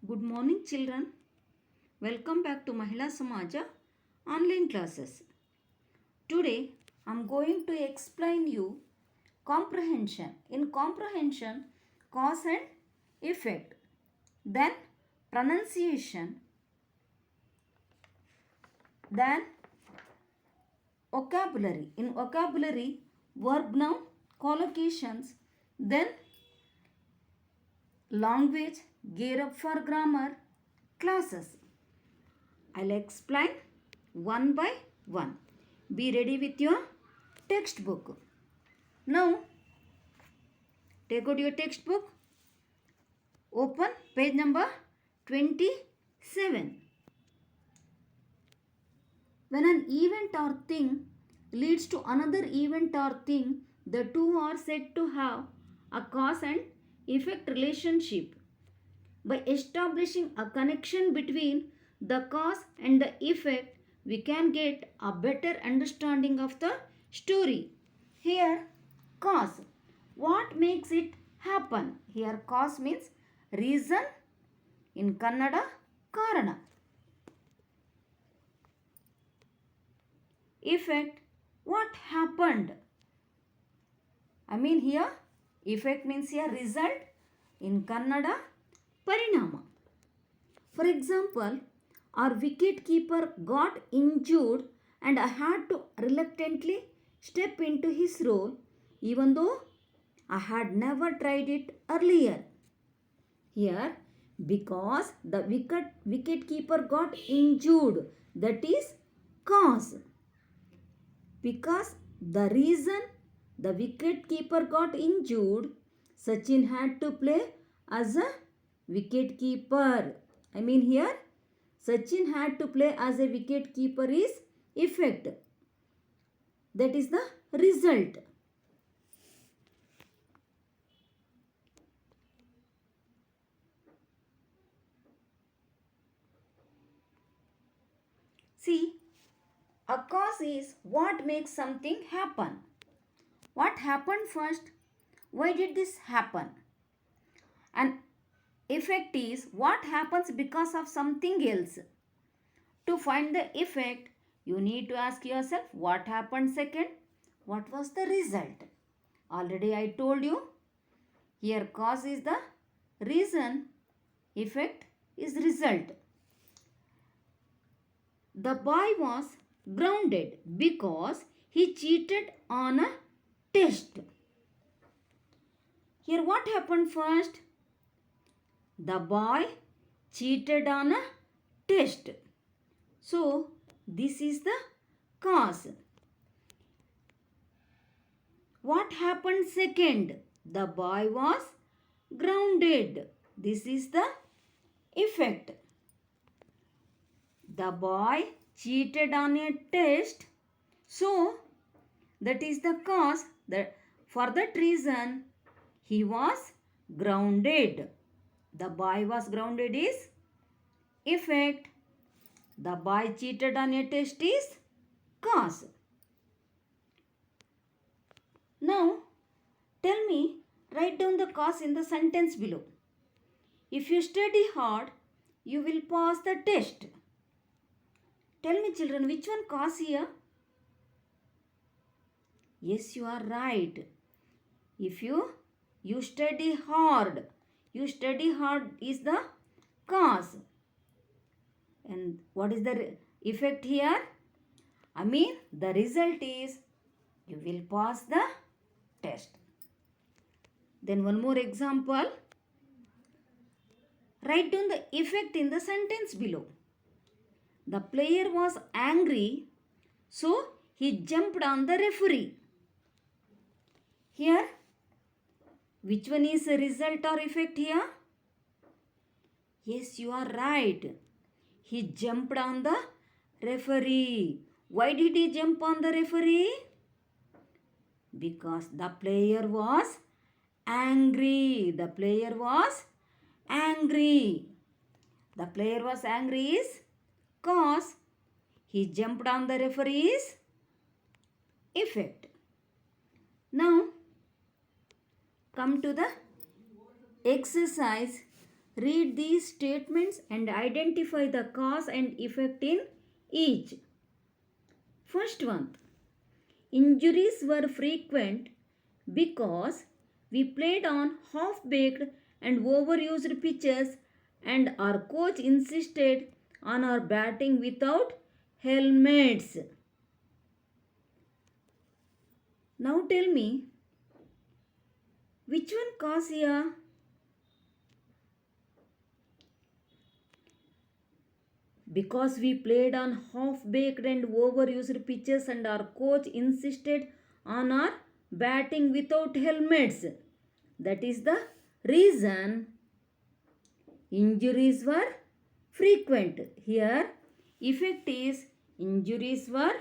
Good morning, children. Welcome back to Mahila Samaja online classes. Today, I'm going to explain you comprehension. In comprehension, cause and effect, then pronunciation, then vocabulary. In vocabulary, verb noun collocations, then language, gear up for grammar, classes. I'll explain one by one. Be ready with your textbook. Now, take out your textbook. Open page number 27. When an event or thing leads to another event or thing, the two are said to have a cause and effect relationship. By establishing a connection between the cause and the effect, we can get a better understanding of the story. Here, cause. What makes it happen? Here, cause means reason. In Kannada, Karana. Effect. What happened? Here, effect means a result. In Kannada, Parinama. For example, our wicket keeper got injured and I had to reluctantly step into his role even though I had never tried it earlier. Here, because the wicket keeper got injured, that is cause. Because the reason the wicket keeper got injured, Sachin had to play as a wicket keeper. Here, Sachin had to play as a wicket keeper is effect. That is the result. See, a cause is what makes something happen. What happened first? Why did this happen? And effect is what happens because of something else. To find the effect, you need to ask yourself what happened second? What was the result? Already I told you. Here cause is the reason, effect is result. The boy was grounded because he cheated on a test. Here what happened first? The boy cheated on a test. So this is the cause. What happened second? The boy was grounded. This is the effect. The boy cheated on a test. So that is the cause. That for that reason he was grounded. The boy was grounded is effect. The boy cheated on a test is cause. Now, tell me, write down the cause in the sentence below. If you study hard, you will pass the test. Tell me, children, which one cause here? Yes, you are right. If you study hard is the cause. And what is the effect here? The result is you will pass the test. Then one more example. Write down the effect in the sentence below. The player was angry, so he jumped on the referee. Here, which one is a result or effect here? Yes, you are right. He jumped on the referee. Why did he jump on the referee? Because the player was angry. The player was angry. The player was angry is cause. He jumped on the referee's effect. Now, come to the exercise Read these statements and identify the cause and effect in each. First one, injuries were frequent because we played on half baked and overused pitches, and our coach insisted on our batting without helmets. Now tell me, which one cause here? Because we played on half-baked and overused pitches and our coach insisted on our batting without helmets. That is the reason injuries were frequent. Here, effect is injuries were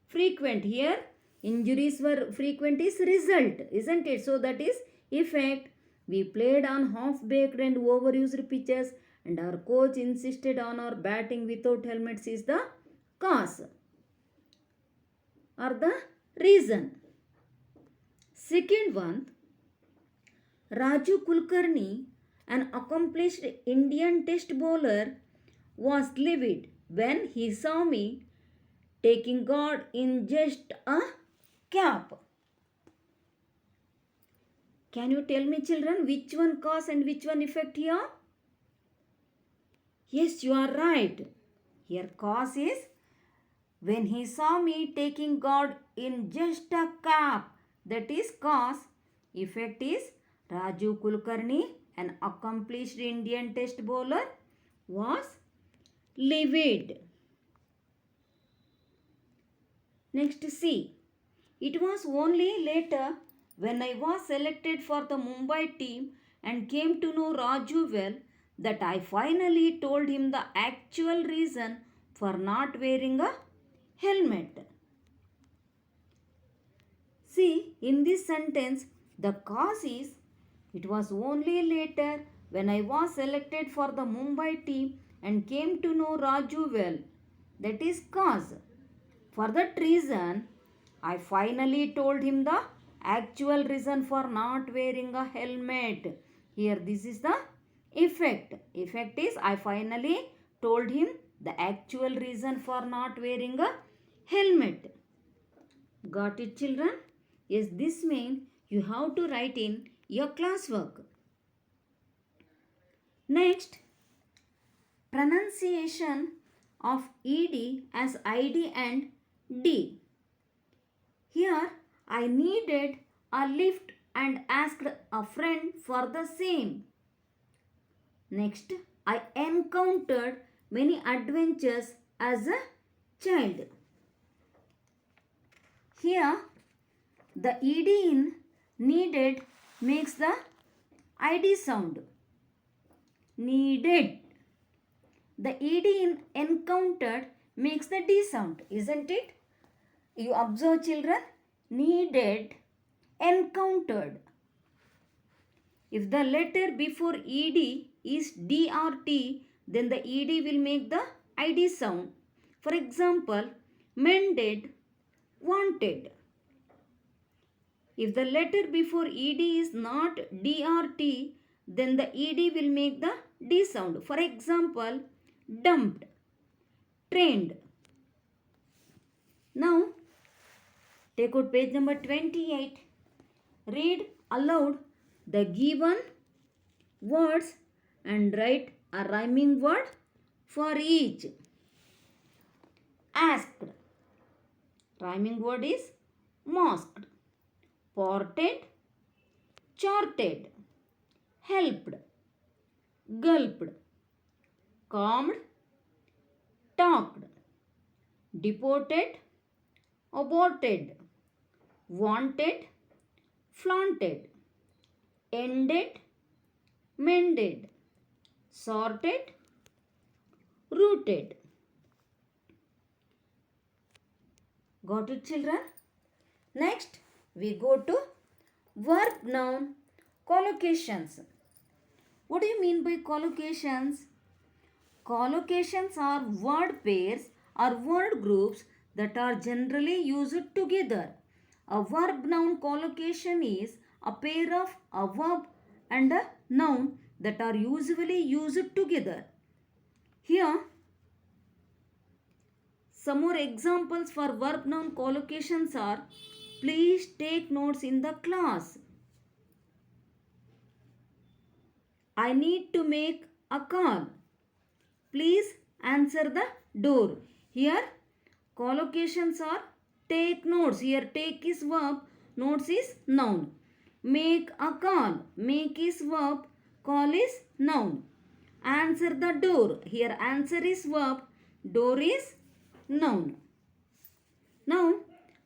frequent. Here, injuries were frequent is result, isn't it? So, that is effect. We played on half-baked and overused pitches and our coach insisted on our batting without helmets is the cause or the reason. Second one, Raju Kulkarni, an accomplished Indian test bowler, was livid when he saw me taking God in just a cap. Can you tell me, children, which one cause and which one effect here? Yes, you are right. Here cause is when he saw me taking God in just a cap. That is cause. Effect is Raju Kulkarni, an accomplished Indian test bowler, was livid. Next C. It was only later when I was selected for the Mumbai team and came to know Raju well that I finally told him the actual reason for not wearing a helmet. See, in this sentence, the cause is it was only later when I was selected for the Mumbai team and came to know Raju well. That is cause. For that reason, I finally told him the actual reason for not wearing a helmet. Here, this is the effect. Effect is I finally told him the actual reason for not wearing a helmet. Got it, children? Yes, this means you have to write in your classwork. Next, pronunciation of ED as ID and D. Here, I needed a lift and asked a friend for the same. Next, I encountered many adventures as a child. Here, the ED in needed makes the ID sound. Needed. The ED in encountered makes the D sound, isn't it? You observe, children, needed, encountered. If the letter before ED is D or T, then the ED will make the ID sound. For example, mended, wanted. If the letter before ED is not D or T, then the ED will make the D sound. For example, dumped, trained. Now, take out page number 28. Read aloud the given words and write a rhyming word for each. Asked. Rhyming word is masked. Ported, charted, helped, gulped, calmed, talked, deported, aborted, wanted, flaunted, ended, mended, sorted, rooted. Got it, children? Next, we go to verb noun collocations. What do you mean by collocations? Collocations are word pairs or word groups that are generally used together. A verb noun collocation is a pair of a verb and a noun that are usually used together. Here, some more examples for verb noun collocations are: please take notes in the class. I need to make a call. Please answer the door. Here, collocations are take notes. Here, take is verb, notes is noun. Make a call. Make is verb, call is noun. Answer the door. Here, answer is verb, door is noun. Now,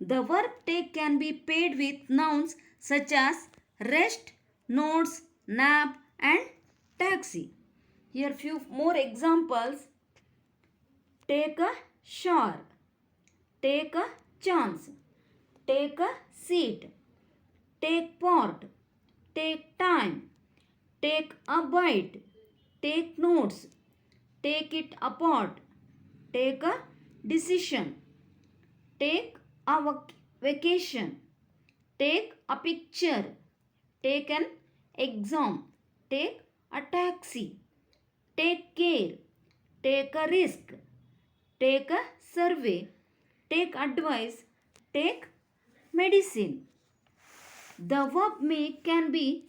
the verb take can be paired with nouns such as rest, notes, nap and taxi. Here few more examples. Take a shower, take a chance, take a seat, take part, take time, take a bite, take notes, take it apart, take a decision, take a vacation, take a picture, take an exam, take a taxi, take care, take a risk, take a survey, take advice, take medicine. The verb make can be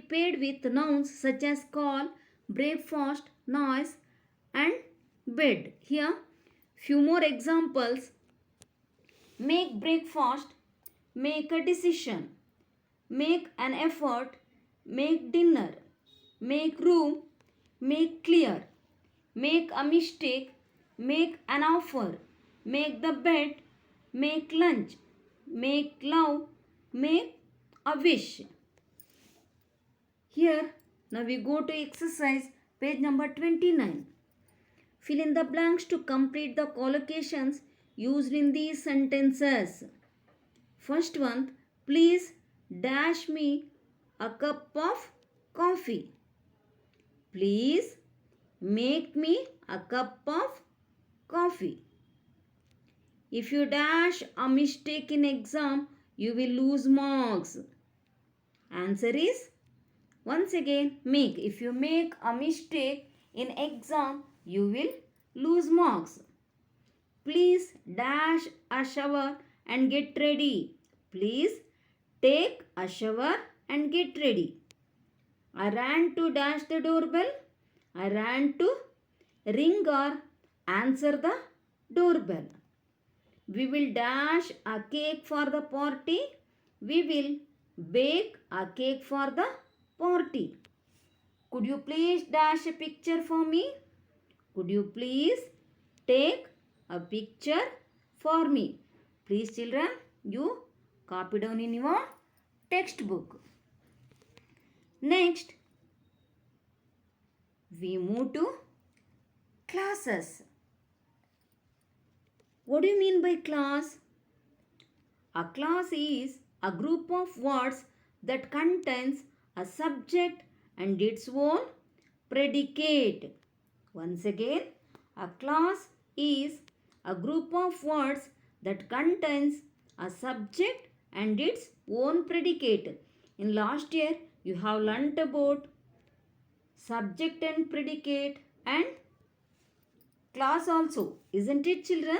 paired with nouns such as call, breakfast, noise and bed. Here few more examples. Make breakfast, make a decision, make an effort, make dinner, make room, make clear, make a mistake, make an offer, make the bed, make lunch, make love, make a wish. Here, now we go to exercise page number 29. Fill in the blanks to complete the collocations used in these sentences. First one, please dash me a cup of coffee. Please make me a cup of coffee. If you dash a mistake in exam, you will lose marks. Answer is, once again, make. If you make a mistake in exam, you will lose marks. Please dash a shower and get ready. Please take a shower and get ready. I ran to dash the doorbell. I ran to ring or answer the doorbell. We will dash a cake for the party. We will bake a cake for the party. Could you please dash a picture for me? Could you please take a picture for me? Please children, you copy down in your textbook. Next, we move to classes. What do you mean by class? A class is a group of words that contains a subject and its own predicate. Once again, a class is a group of words that contains a subject and its own predicate. In last year, you have learnt about subject and predicate and class also, isn't it children?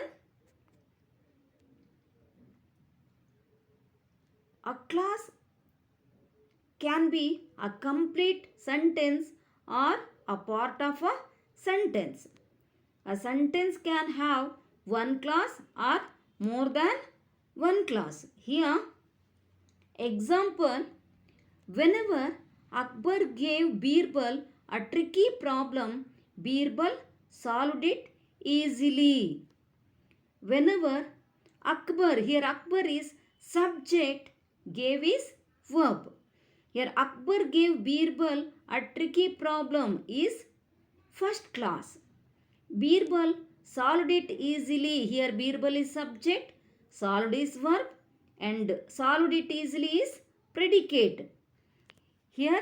A class can be a complete sentence or a part of a sentence. A sentence can have one class or more than one class. Here, example, whenever Akbar gave Birbal a tricky problem, Birbal solved it easily. Whenever Akbar, here Akbar is subject, gave is verb. Here Akbar gave Birbal a tricky problem is first class. Birbal solved it easily. Here Birbal is subject, solved is verb and solved it easily is predicate. Here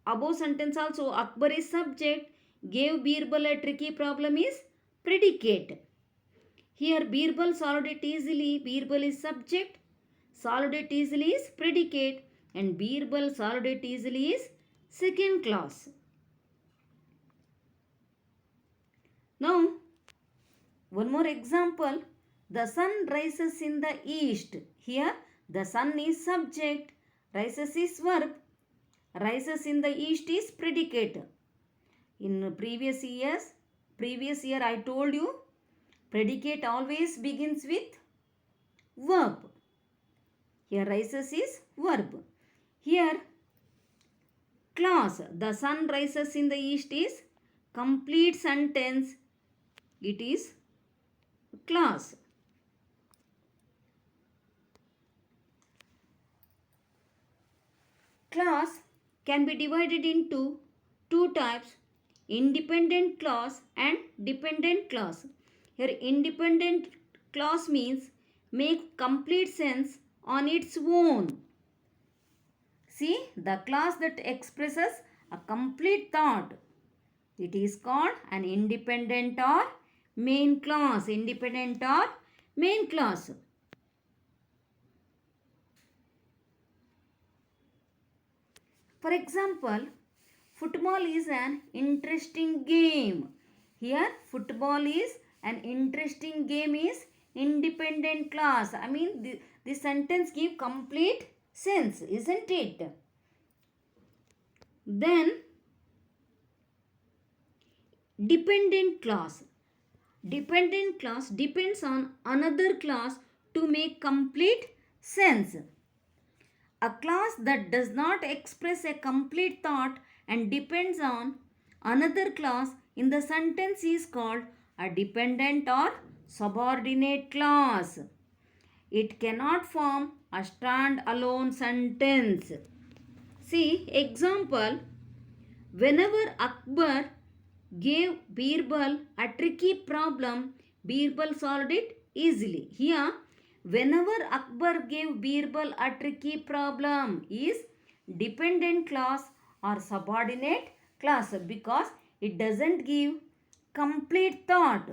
above sentence also Akbar is subject, gave Birbal a tricky problem is predicate. Here Birbal solved it easily, Birbal is subject, solved it easily is predicate and Birbal solved it easily is second class. Now, one more example. The sun rises in the east. Here, the sun is subject, rises is verb, rises in the east is predicate. In previous year I told you, predicate always begins with verb. Here rises is verb. Here clause, the sun rises in the east is complete sentence. It is clause. Clause can be divided into two types, independent clause and dependent clause. Here independent clause means make complete sense on its own. See, the clause that expresses a complete thought, it is called an independent or main clause. Independent or main clause. For example, football is an interesting game. Here, football is an interesting game is independent clause. I mean, the sentence gives complete sense, isn't it? Then, dependent clause. Dependent clause depends on another clause to make complete sense. A clause that does not express a complete thought and depends on another clause in the sentence is called a dependent or subordinate clause. It cannot form a stand-alone sentence. See, example, whenever Akbar gave Birbal a tricky problem, Birbal solved it easily. Here, whenever Akbar gave Birbal a tricky problem is dependent clause or subordinate clause because it doesn't give complete thought.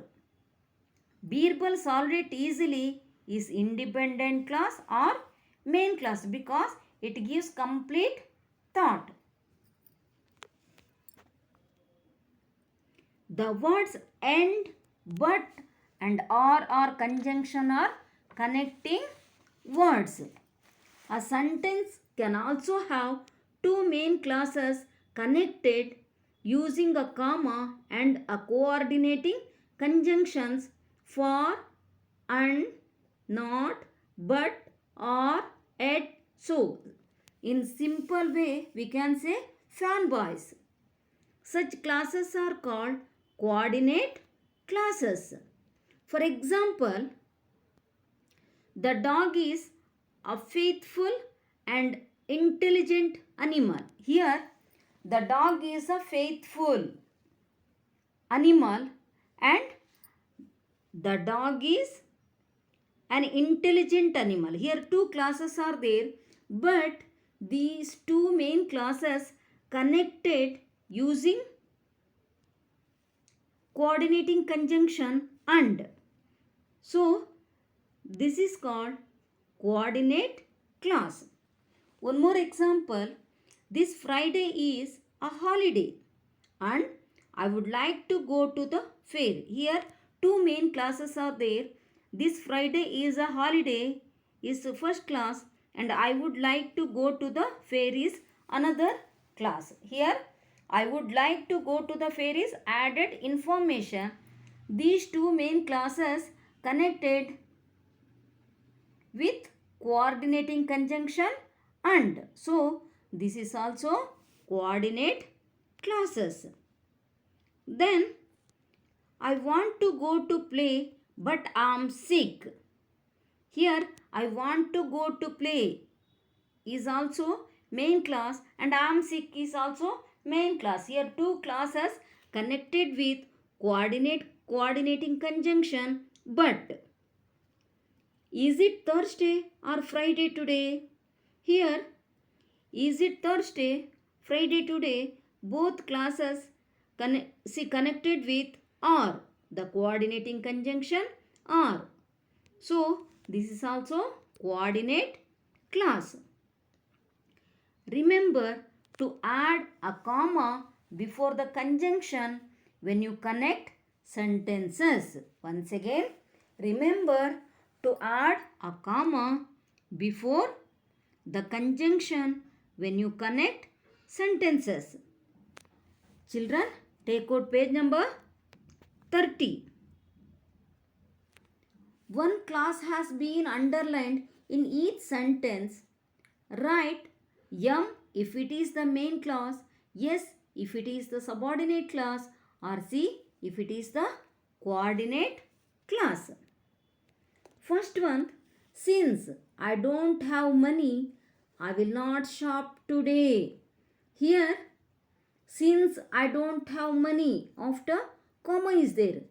Birbal solved it easily is independent clause or main clause because it gives complete thought. The words and, but and or conjunction are connecting words. A sentence can also have two main clauses connected using a comma and a coordinating conjunctions for, and, not, but, or, at. So, in simple way we can say fanboys. Such classes are called coordinate classes. For example, the dog is a faithful and intelligent animal. Here, the dog is a faithful animal and the dog is an intelligent animal. Here, two classes are there, but these two main classes connected using coordinating conjunction and. So, this is called coordinate clause. One more example. This Friday is a holiday and I would like to go to the fair. Here two main classes are there. This Friday is a holiday is the first class and I would like to go to the fair is another class. Here I would like to go to the fair is added information. These two main classes connected with coordinating conjunction and. So, this is also coordinate classes. Then, I want to go to play but I am sick. Here, I want to go to play is also main class and I am sick is also main class. Here, two classes connected with coordinating conjunction but. Is it Thursday or Friday today? Here, is it Thursday, Friday today? Both classes connected with or, the coordinating conjunction or. So, this is also coordinate class. Remember, to add a comma before the conjunction when you connect sentences. Once again, remember to add a comma before the conjunction when you connect sentences. Children, take out page number 30. One class has been underlined in each sentence. Write M if it is the main class, S if it is the subordinate class, or C if it is the coordinate class. First one, since I don't have money, I will not shop today. Here, since I don't have money, after comma is there.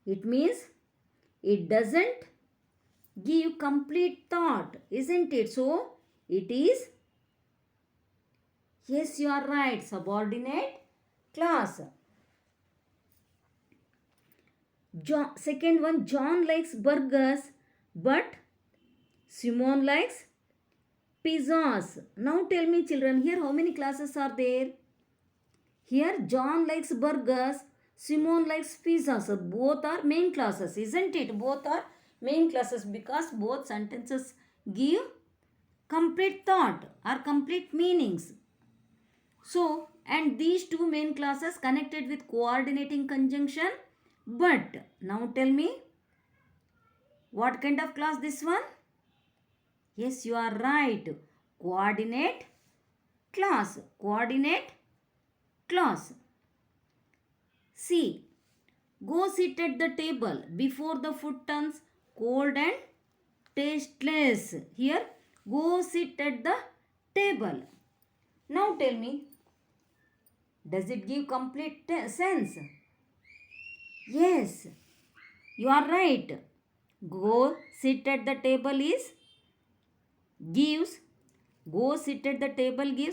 It means it doesn't give complete thought, isn't it? So, it is, yes, you are right, subordinate class. Second one, John likes burgers, but Simon likes pizzas. Now tell me children, here how many classes are there? Here John likes burgers, Simon likes pizzas. Both are main classes, isn't it? Both are main classes because both sentences give complete thought or complete meanings. So, and these two main classes connected with coordinating conjunction. But now tell me, what kind of class this one? Yes, you are right. Coordinate class. Coordinate class. C. Go sit at the table before the food turns cold and tasteless. Here, go sit at the table. Now tell me, does it give complete sense? Yes, you are right. Go sit at the table gives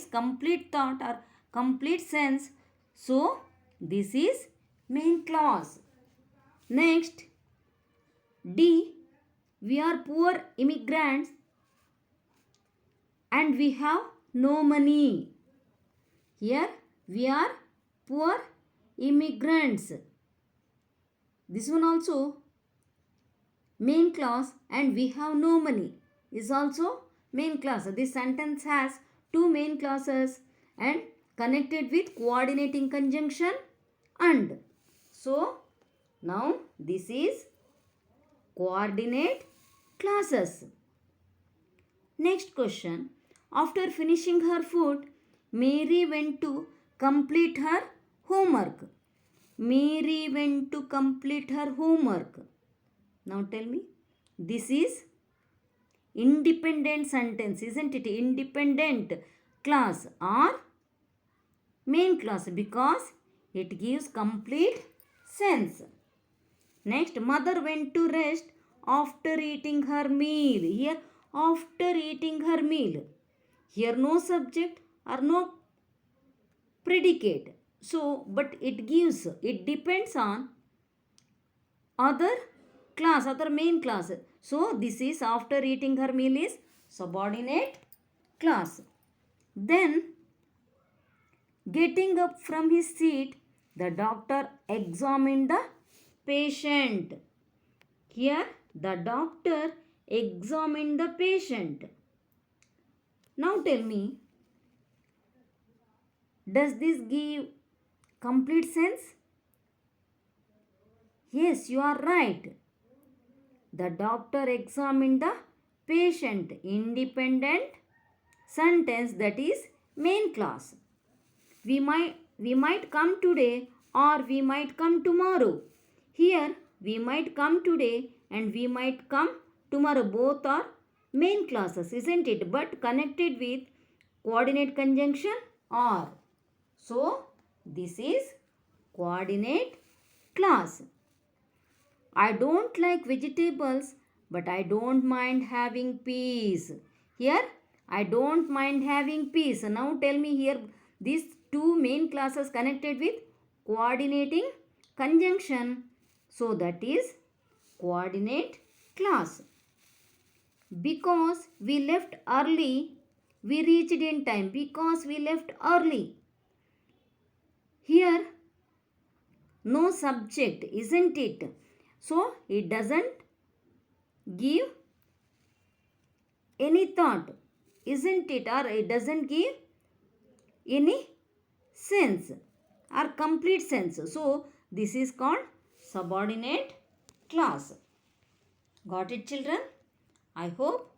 complete thought or complete sense. So, this is main clause. Next, D. We are poor immigrants and we have no money. Here, we are poor immigrants. This one also main clause, and we have no money is also main clause. This sentence has two main clauses and connected with coordinating conjunction and. So, now this is coordinate clauses. Next question. After finishing her food, Mary went to complete her homework. Mary went to complete her homework. Now tell me, this is independent sentence, isn't it? Independent class or main class because it gives complete sense. Next, mother went to rest after eating her meal. Here, after eating her meal. Here, no subject or no predicate. So, but it depends on other class, other main class. So, this is after eating her meal is subordinate class. Then, getting up from his seat, the doctor examined the patient. Here, the doctor examined the patient. Now tell me, does this give complete sense? Yes, you are right. The doctor examined the patient. Independent sentence, that is main class. We might come today or we might come tomorrow. Here, we might come today and we might come tomorrow. Both are main classes, isn't it? But connected with coordinate conjunction or. So, this is coordinate class. I don't like vegetables, but I don't mind having peas. Here, I don't mind having peas. Now tell me here, these two main classes connected with coordinating conjunction. So, that is coordinate class. Because we left early, We reached in time because we left early. Here, no subject, isn't it? So, it doesn't give any thought, isn't it? Or it doesn't give any sense or complete sense. So, this is called subordinate clause. Got it, children? I hope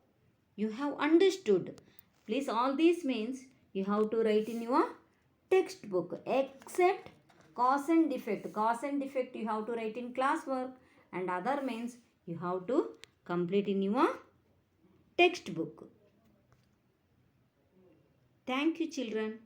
you have understood. Please, all these means you have to write in your textbook except cause and defect. Cause and defect you have to write in classwork, and other means you have to complete in your textbook. Thank you, children.